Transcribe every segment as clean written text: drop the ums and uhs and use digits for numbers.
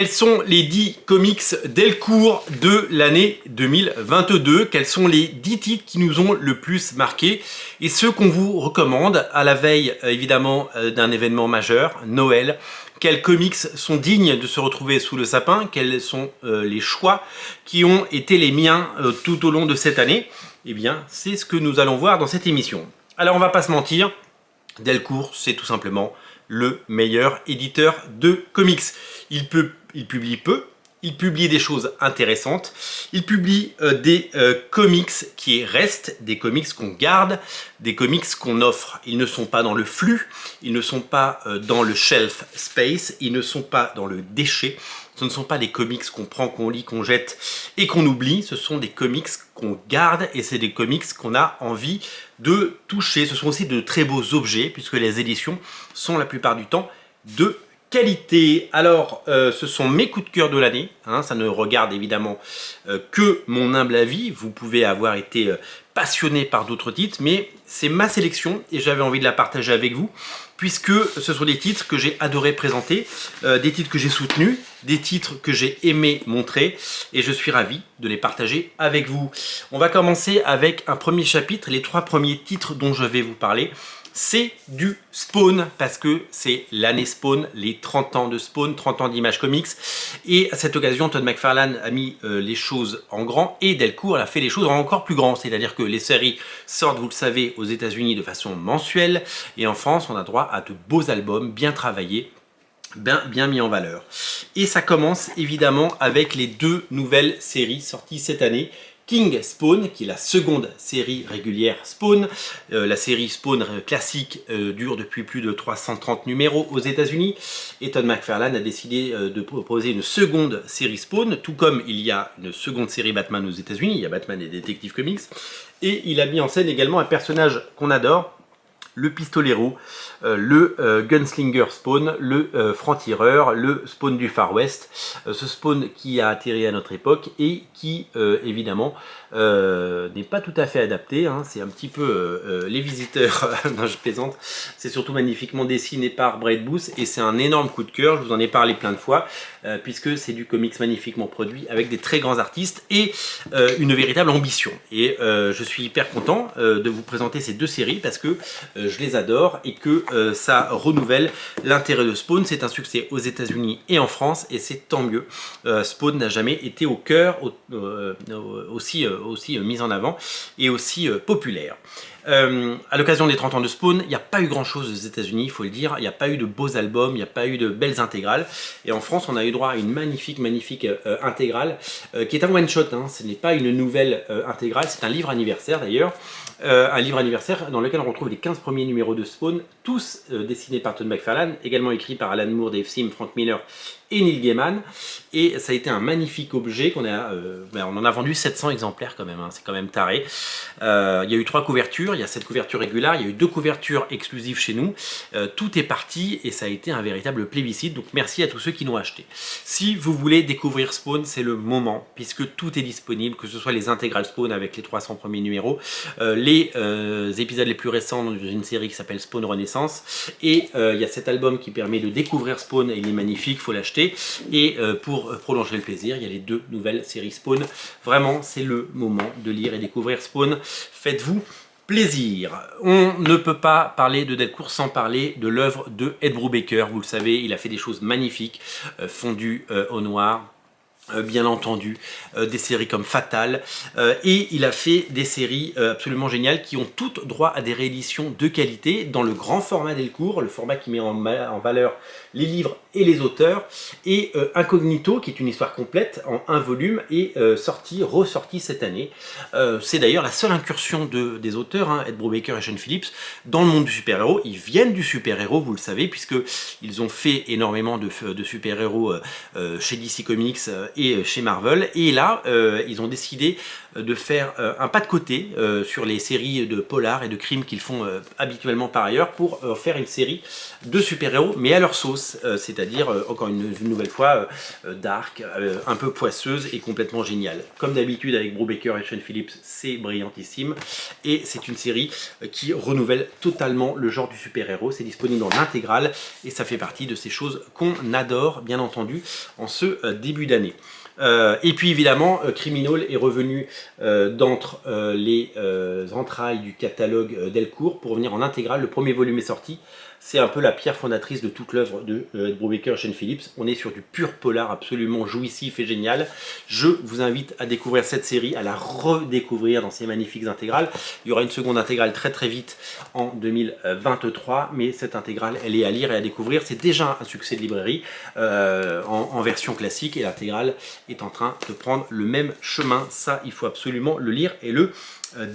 Quels sont les 10 comics Delcourt de l'année 2022? Quels sont les 10 titres qui nous ont le plus marqué et ceux qu'on vous recommande à la veille évidemment d'un événement majeur, Noël? Quels comics sont dignes de se retrouver sous le sapin? Quels sont les choix qui ont été les miens tout au long de cette année? Eh bien, c'est ce que nous allons voir dans cette émission. Alors, on va pas se mentir, Delcourt, c'est tout simplement le meilleur éditeur de comics. Il publie peu, il publie des choses intéressantes, il publie des comics qui restent, des comics qu'on garde, des comics qu'on offre. Ils ne sont pas dans le flux, ils ne sont pas dans le shelf space, ils ne sont pas dans le déchet. Ce ne sont pas des comics qu'on prend, qu'on lit, qu'on jette et qu'on oublie. Ce sont des comics qu'on garde et c'est des comics qu'on a envie de toucher. Ce sont aussi de très beaux objets puisque les éditions sont la plupart du temps de qualité. Alors, ce sont mes coups de cœur de l'année. Hein, ça ne regarde évidemment que mon humble avis. Vous pouvez avoir été passionné par d'autres titres, mais c'est ma sélection et j'avais envie de la partager avec vous, puisque ce sont des titres que j'ai adoré présenter, des titres que j'ai soutenus, des titres que j'ai aimé montrer, et je suis ravi de les partager avec vous. On va commencer avec un premier chapitre, les 3 premiers titres dont je vais vous parler. C'est du Spawn, parce que c'est l'année Spawn, les 30 ans de Spawn, 30 ans d'Image Comics. Et à cette occasion, Todd McFarlane a mis les choses en grand et Delcourt a fait les choses en encore plus grand. C'est-à-dire que les séries sortent, vous le savez, aux États-Unis de façon mensuelle. Et en France, on a droit à de beaux albums bien travaillés, bien mis en valeur. Et ça commence évidemment avec les 2 nouvelles séries sorties cette année. King Spawn, qui est la seconde série régulière Spawn. La série Spawn classique dure depuis plus de 330 numéros aux États-Unis. Et Todd McFarlane a décidé de proposer une seconde série Spawn, tout comme il y a une seconde série Batman aux États-Unis. Il y a Batman et Detective Comics. Et il a mis en scène également un personnage qu'on adore, le pistolero, le gunslinger Spawn, le franc-tireur, le Spawn du Far West, ce Spawn qui a atterri à notre époque et qui évidemment n'est pas tout à fait adapté, hein. C'est un petit peu les visiteurs, non je plaisante, c'est surtout magnifiquement dessiné par Brad Booth et c'est un énorme coup de cœur, je vous en ai parlé plein de fois, puisque c'est du comics magnifiquement produit avec des très grands artistes et une véritable ambition. Et je suis hyper content de vous présenter ces 2 séries parce que je les adore et que ça renouvelle l'intérêt de Spawn. C'est un succès aux États-Unis et en France et c'est tant mieux. Spawn n'a jamais été au cœur aussi mis en avant et aussi populaire. À l'occasion des 30 ans de Spawn, il n'y a pas eu grand chose aux États-Unis, il faut le dire. Il n'y a pas eu de beaux albums, il n'y a pas eu de belles intégrales. Et en France, on a eu droit à une magnifique intégrale qui est un one-shot. Hein. Ce n'est pas une nouvelle intégrale, c'est un livre anniversaire d'ailleurs. Un livre anniversaire dans lequel on retrouve les 15 premiers numéros de Spawn, tous dessinés par Todd McFarlane, également écrits par Alan Moore, Dave Sim, Frank Miller et Neil Gaiman. Et ça a été un magnifique objet qu'on a, on en a vendu 700 exemplaires quand même, hein, c'est quand même taré. Il y a eu 3 couvertures, il y a cette couverture régulière, il y a eu 2 couvertures exclusives chez nous. Tout est parti et ça a été un véritable plébiscite, donc merci à tous ceux qui l'ont acheté. Si vous voulez découvrir Spawn, c'est le moment, puisque tout est disponible, que ce soit les intégrales Spawn avec les 300 premiers numéros, les épisodes les plus récents d'une série qui s'appelle Spawn Renaissance, et il y a cet album qui permet de découvrir Spawn, et il est magnifique, il faut l'acheter. Et pour prolonger le plaisir, il y a les 2 nouvelles séries Spawn. Vraiment, c'est le moment de lire et découvrir Spawn. Faites-vous plaisir. On ne peut pas parler de Delcourt sans parler de l'œuvre de Ed Brubaker. Vous le savez, il a fait des choses magnifiques, fondues au noir. Bien entendu, des séries comme Fatal, et il a fait des séries absolument géniales qui ont toutes droit à des rééditions de qualité dans le grand format Delcourt, le format qui met en valeur les livres et les auteurs, et Incognito, qui est une histoire complète en 1 volume, est ressorti cette année. C'est d'ailleurs la seule incursion des auteurs, hein, Ed Brubaker et Sean Phillips, dans le monde du super-héros. Ils viennent du super-héros, vous le savez, puisqu'ils ont fait énormément de super-héros chez DC Comics et chez Marvel, et là ils ont décidé de faire un pas de côté sur les séries de polar et de crimes qu'ils font habituellement par ailleurs pour faire une série de super-héros mais à leur sauce. sauce, c'est-à-dire encore une nouvelle fois dark, un peu poisseuse et complètement géniale. Comme d'habitude avec Brubaker et Sean Phillips, c'est brillantissime et c'est une série qui renouvelle totalement le genre du super-héros. C'est disponible en intégrale et ça fait partie de ces choses qu'on adore, bien entendu, en ce début d'année. Et puis évidemment, Criminal est revenu d'entre les entrailles du catalogue Delcourt pour revenir en intégrale. Le premier volume est sorti. C'est un peu la pierre fondatrice de toute l'œuvre de Brubaker et Sean Phillips. On est sur du pur polar absolument jouissif et génial. Je vous invite à découvrir cette série, à la redécouvrir dans ses magnifiques intégrales. Il y aura une seconde intégrale très très vite en 2023, mais cette intégrale, elle est à lire et à découvrir. C'est déjà un succès de librairie en version classique et l'intégrale est en train de prendre le même chemin. Ça, il faut absolument le lire et le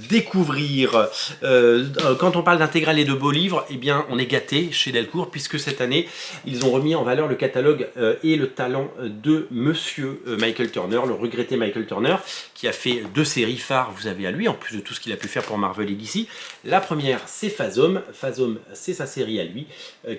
découvrir. Quand on parle d'intégrale et de beaux livres, eh bien on est gâté chez Delcourt puisque cette année ils ont remis en valeur le catalogue et le talent de monsieur Michael Turner, le regretté Michael Turner, qui a fait 2 séries phares, vous avez à lui, en plus de tout ce qu'il a pu faire pour Marvel et DC. La première, c'est Phasm. Phasm, c'est sa série à lui,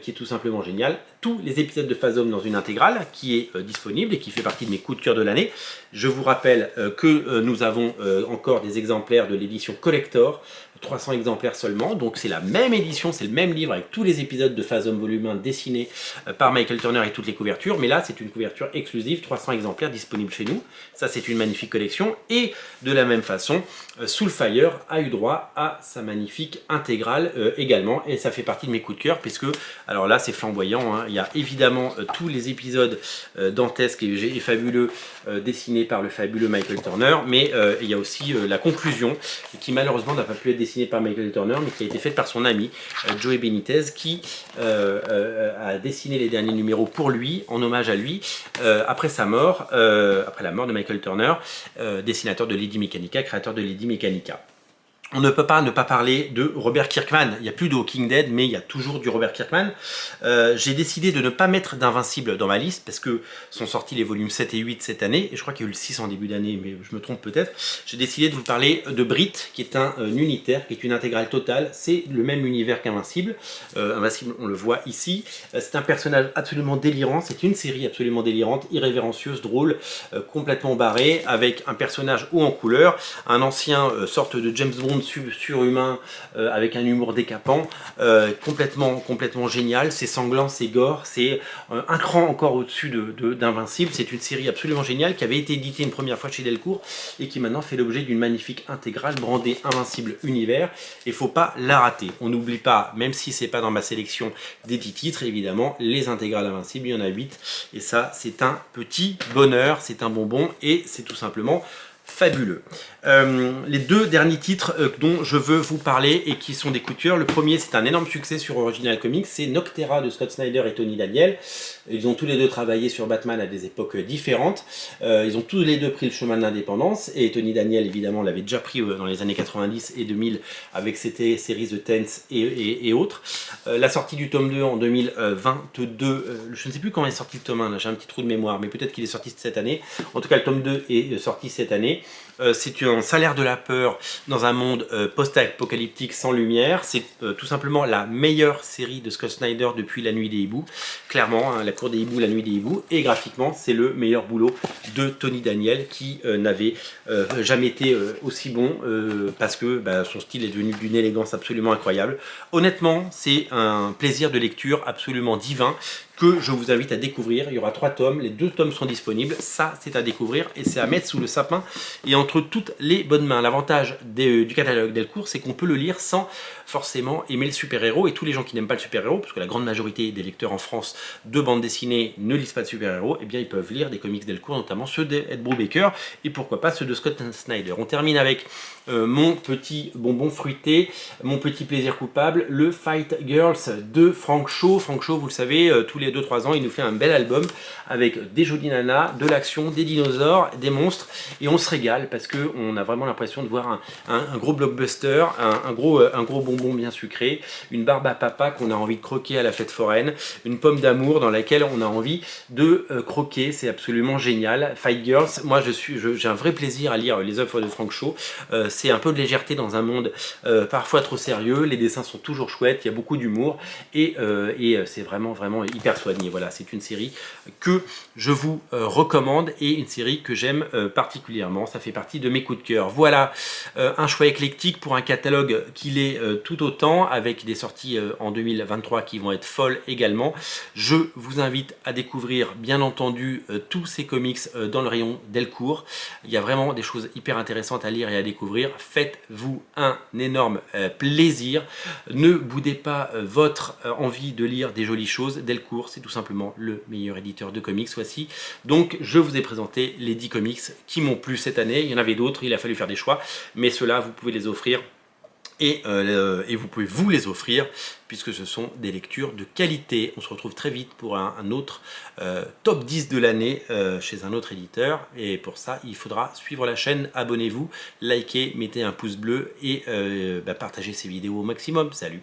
qui est tout simplement géniale. Tous les épisodes de Phasm dans une intégrale, qui est disponible et qui fait partie de mes coups de cœur de l'année. Je vous rappelle que nous avons encore des exemplaires de l'édition collector, 300 exemplaires seulement, donc c'est la même édition, c'est le même livre avec tous les épisodes de Phasm volume 1 dessinés par Michael Turner et toutes les couvertures, mais là c'est une couverture exclusive, 300 exemplaires disponibles chez nous. Ça c'est une magnifique collection, et de la même façon, Soulfire a eu droit à sa magnifique intégrale également, et ça fait partie de mes coups de cœur, puisque, alors là c'est flamboyant, hein, il y a évidemment tous les épisodes dantesques et fabuleux dessinés par le fabuleux Michael Turner, mais il y a aussi la conclusion, qui malheureusement n'a pas pu être dessinée par Michael Turner, mais qui a été faite par son ami Joey Benitez, qui a dessiné les derniers numéros pour lui, en hommage à lui, après sa mort, après la mort de Michael Turner, dessinateur de Lady Mechanica, créateur de Lady Mechanica. On ne peut pas ne pas parler de Robert Kirkman. Il n'y a plus de Walking Dead, mais il y a toujours du Robert Kirkman. J'ai décidé de ne pas mettre d'Invincible dans ma liste, parce que sont sortis les volumes 7 et 8 cette année, et je crois qu'il y a eu le 6 en début d'année, mais je me trompe peut-être. J'ai décidé de vous parler de Brit, qui est un unitaire, qui est une intégrale totale. C'est le même univers qu'Invincible. Invincible, on le voit ici. C'est un personnage absolument délirant. C'est une série absolument délirante, irrévérencieuse, drôle, complètement barrée, avec un personnage haut en couleur, un ancien sorte de James Bond surhumain avec un humour décapant, complètement génial. C'est sanglant, c'est gore, c'est un cran encore au-dessus d'Invincible. C'est une série absolument géniale qui avait été éditée une première fois chez Delcourt et qui maintenant fait l'objet d'une magnifique intégrale brandée Invincible Univers. Il ne faut pas la rater. On n'oublie pas, même si c'est pas dans ma sélection des 10 titres, évidemment, les intégrales Invincible, il y en a 8. Et ça, c'est un petit bonheur, c'est un bonbon et c'est tout simplement fabuleux. Les 2 derniers titres dont je veux vous parler et qui sont des coups de cœur. Le premier, c'est un énorme succès sur Original Comics, c'est Noctera de Scott Snyder et Tony Daniel. Ils ont tous les deux travaillé sur Batman à des époques différentes. Ils ont tous les deux pris le chemin de l'indépendance, et Tony Daniel évidemment l'avait déjà pris dans les années 90 et 2000 avec ses séries The Tenth et autres. La sortie du tome 2 en 2022, je ne sais plus quand est sorti le tome 1, j'ai un petit trou de mémoire, mais peut-être qu'il est sorti cette année. En tout cas, le tome 2 est sorti cette année. C'est un salaire de la peur dans un monde post-apocalyptique sans lumière. C'est tout simplement la meilleure série de Scott Snyder depuis La Nuit des Hiboux. Clairement, hein, La Cour des Hiboux, La Nuit des Hiboux. Et graphiquement, c'est le meilleur boulot de Tony Daniel, qui n'avait jamais été aussi bon parce que son style est devenu d'une élégance absolument incroyable. Honnêtement, c'est un plaisir de lecture absolument divin que je vous invite à découvrir. Il y aura 3 tomes, les 2 tomes sont disponibles, ça c'est à découvrir et c'est à mettre sous le sapin et entre toutes les bonnes mains. L'avantage du catalogue Delcourt, c'est qu'on peut le lire sans forcément aimer le super-héros, et tous les gens qui n'aiment pas le super-héros, parce que la grande majorité des lecteurs en France de bande dessinée ne lisent pas de super-héros, et bien ils peuvent lire des comics Delcourt, notamment ceux d'Ed Brubaker et pourquoi pas ceux de Scott Snyder. On termine avec mon petit bonbon fruité, mon petit plaisir coupable, le Fight Girls de Frank Shaw. Frank Shaw, vous le savez, tous les 2-3 ans, il nous fait un bel album avec des jolies nanas, de l'action, des dinosaures, des monstres, et on se régale parce qu'on a vraiment l'impression de voir un gros blockbuster, un gros bonbon bien sucré, une barbe à papa qu'on a envie de croquer à la fête foraine, une pomme d'amour dans laquelle on a envie de croquer. C'est absolument génial. Fight Girls, moi j'ai un vrai plaisir à lire les œuvres de Frank Shaw. C'est un peu de légèreté dans un monde parfois trop sérieux, les dessins sont toujours chouettes, il y a beaucoup d'humour et c'est vraiment hyper Super Soigné. Voilà, c'est une série que je vous recommande et une série que j'aime particulièrement. Ça fait partie de mes coups de cœur. Voilà, un choix éclectique pour un catalogue qui l'est tout autant, avec des sorties en 2023 qui vont être folles également. Je vous invite à découvrir bien entendu tous ces comics dans le rayon Delcourt. Il y a vraiment des choses hyper intéressantes à lire et à découvrir. Faites-vous un énorme plaisir. Ne boudez pas votre envie de lire des jolies choses. Delcourt, c'est tout simplement le meilleur éditeur de comics voici. Donc je vous ai présenté les 10 comics qui m'ont plu cette année. Il y en avait d'autres, il a fallu faire des choix, mais ceux-là vous pouvez les offrir. Et vous pouvez vous les offrir puisque ce sont des lectures de qualité. On se retrouve très vite pour un autre top 10 de l'année chez un autre éditeur. Et pour ça, il faudra suivre la chaîne, abonnez-vous, likez, mettez un pouce bleu et partagez ces vidéos au maximum. Salut!